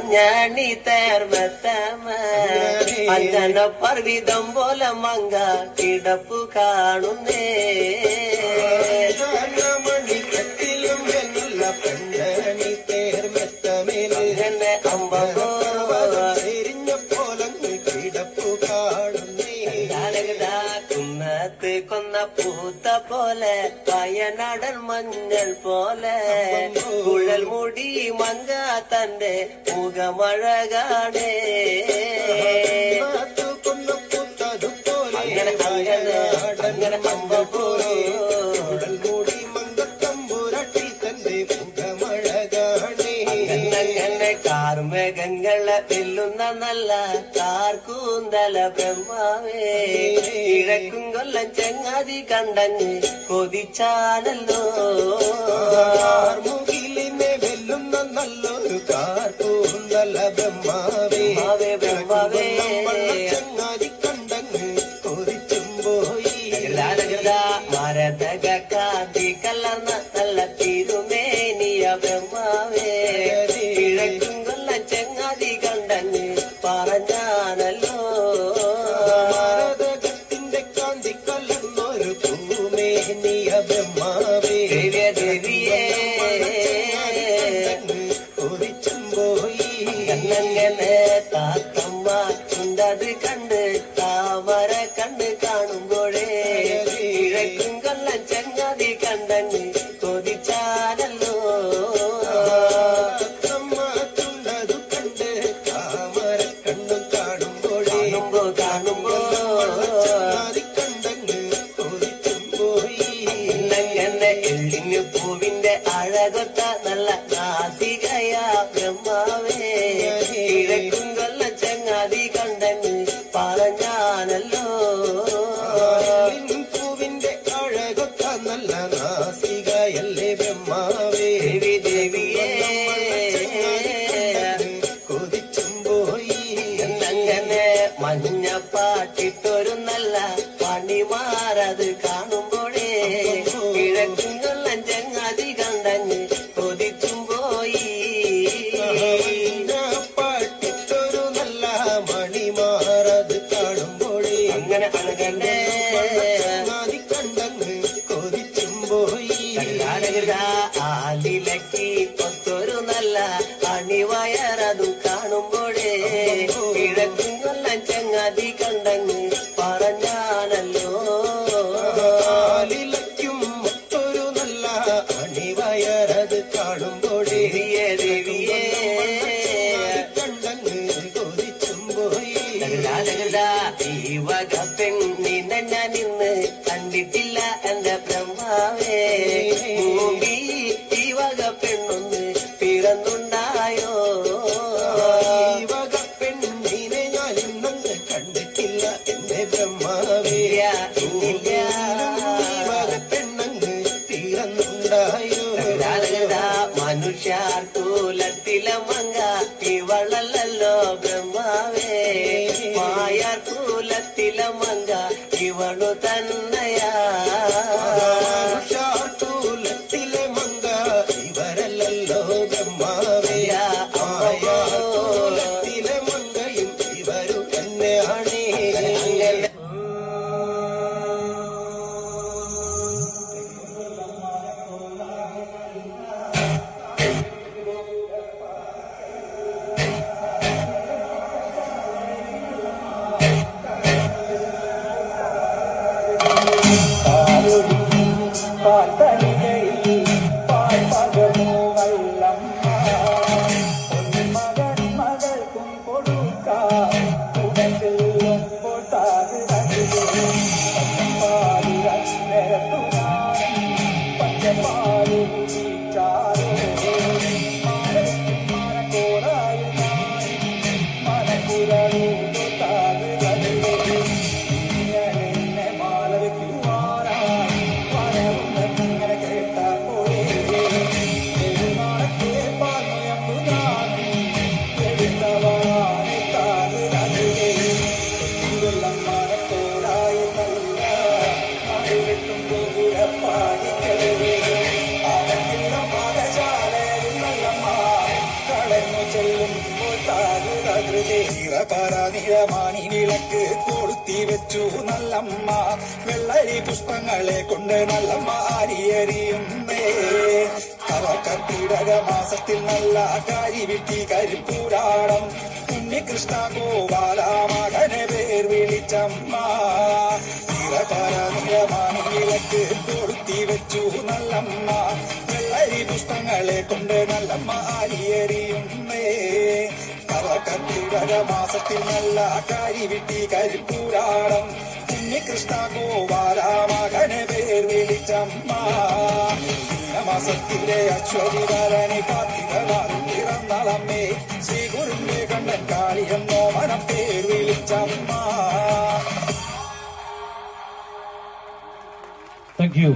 മഞ്ഞണി തേർമത്തമ അഞ്ചന പർവിതം പോലെ മങ്ക കിടപ്പു കാണുന്നേ മണിക്കത്തിലും എല്ലാ പെണ്ണണി തേർമത്തമേലെ അമ്പോ എരിഞ്ഞ പോലങ്ങ് കിടപ്പു കാണുന്നേ കുന്നത്ത് കൊന്ന പൂത്ത പോലെ വയനാടൻ മഞ്ഞൾ പോലെ കുഴൽ മുടി മങ്ക തന്റെ മുഖമഴകാണേ കൊന്ന പൂത്തതുപോലെ അങ്ങനെ അങ്ങനെ അങ്ങനെ അമ്പോ മൂടി മങ്കത്തമ്പുരട്ടി തന്റെ മുഖമഴകാണേ അങ്ങനെ കാർമേഘങ്ങളെ വെല്ലുന്ന നല്ല കാർക്കൂന്തല ബ്രഹ്മാവേ കിഴക്കും കൊല്ലം ചങ്ങാതി കണ്ടങ്ങ് കൊതിച്ചാണല്ലോ മുകിലിനെ വെല്ലുന്ന നല്ലൊരു കാർക്കൂന്തല ബ്രഹ്മാവേ ബ്രഹ്മാവേ ചങ്ങാതി കണ്ടങ്ങ് കൊതിച്ചും പോയി മരതക കാന്തി കലർന്ന നല്ല തിരുമേനിയ ബ്രഹ്മാവേ കിഴക്കും കൊല്ലം ചങ്ങാതി കണ്ടങ്ങ് പറഞ്ഞാണല്ലോ ഭാരതത്തിന്റെ കാന്തി കലർന്നൊരു ഭൂമേനിയ ബ്രഹ്മാവേ ദേവിയേ കൊതിച്ചും പോയി കണ്ണങ്ങനെ താത്തമ്മ ഉണ്ടത് കണ്ട് താമര കണ്ണ് കാണുമ്പോഴേ കിഴക്കും കൊല്ലം ചങ്ങാതി കണ്ടങ്ങ് കൊതിച്ചാണല്ലോ ചുണ്ടതു കണ്ട് താമര കണ്ണും കാണുമ്പോഴേ കാണുമ്പോ ചങ്ങാതി കണ്ടങ്ങ് കൊതിച്ചും പോയി ഇന്നങ്ങനെ എള്ളിന് പൂവിന്റെ അഴകൊത്ത നല്ല നാസികയാ ബ്രഹ്മാവേ കിഴക്കും കൊല്ലം ചങ്ങാതി കണ്ടങ്ങ് പറഞ്ഞാണല്ലോ പൂവിന്റെ അഴകൊത്ത നല്ല നാസികയല്ലേ ബ്രഹ്മാവേ ദേവിയേ കൊതിച്ചും പോയി എന്നങ്ങനെ മഞ്ഞപ്പാട്ടിട്ടൊരു നല്ല പണിമാറത് കാണുമ്പോഴേ കിഴക്കും കൊല്ലം ചങ്ങാതി കണ്ടങ്ങ് കൊതിച്ചും പോയി പാട്ടിട്ടൊരു നല്ല മണിമാറത് കാണുമ്പോഴേ അങ്ങനെ അണകണ്ടേ ചങ്ങാതി കണ്ടങ്ങ് കൊതിച്ചും പോയി ആലിലക്കി ഒത്തൊരു നല്ല അണിവയറതു കാണുമ്പോഴേ കിഴക്കും കൊല്ലം ചങ്ങാതി കണ്ടങ്ങ് പറഞ്ഞാണല്ലോ ആലിലയ്ക്കും മറ്റൊരു നല്ല അണിവയറത് കാണുമ്പോഴേ ദേവിയേ കണ്ടങ്ങ് കൊതിച്ചും പോയി ഈ വക പെണ്ണിനെ ഞാൻ ഇന്ന് കണ്ടിട്ടില്ല എന്റെ ബ്രഹ്മാവേ ഭൂമി ഈ വക പെണ്ണൊന്ന് പിറന്നുണ്ടായോ ഈ വക പെണ്ണിനെ ഞാൻ ഇന്നങ്ങ് കണ്ടിട്ടില്ല എന്റെ ബ്രഹ്മാവേ ഇല്ല ഈ വക പെണ്ണങ്ങ് തീർന്നുണ്ടായോ മനുഷ്യർ കൂലത്തിലെ മങ്ക ഇവളല്ലോ ബ്രഹ്മാവേ മായാർ കൂലത്തിലെ മങ്ക ഇവളു തന്നയാ ൂലത്തിലെ മങ്ക ഇവരല്ലോ ബ്രഹ്മാവേ ൂലത്തിലെ മങ്കയും ഇവരു തന്നെയാണേ പരനിരമാണി വിളക്ക് കൊളുത്തി വെച്ചു നല്ലമ്മ വെള്ളരി പുഷ്പങ്ങളെ കൊണ്ട് നല്ലമ്മ അരിയറിയുന്നേ കർക്കിടക മാസത്തിൽ നല്ല കാരി വിട്ടി കരിപ്പൂരാടം ഉണ്ണികൃഷ്ണ ഗോപാല മകനെ പേർ വിളിച്ചമ്മ പരനിരമാണി വിളക്ക് കൊളുത്തി വെച്ചു നല്ലമ്മ വെള്ളരി പുഷ്പങ്ങളെ കൊണ്ട് നല്ലമ്മ അരിയറിയുന്നേ കർക്കിടക മാസത്തിൽ നല്ല കാരി വിട്ടി കരിപ്പൂരാടം ഉണ്ണികൃഷ്ണ ഗോപാല മകനെ പേർ വിളിച്ചമ്മ മാസത്തിലെ അശ്വതിധരണി കാർത്തികനാളിൽ പിറന്നളമ്മേ ശ്രീ ഗുരുന്റെ കണ്ണൻ കാളിയെന്നോ മനം പേർ വിളിച്ചമ്മ. Thank you.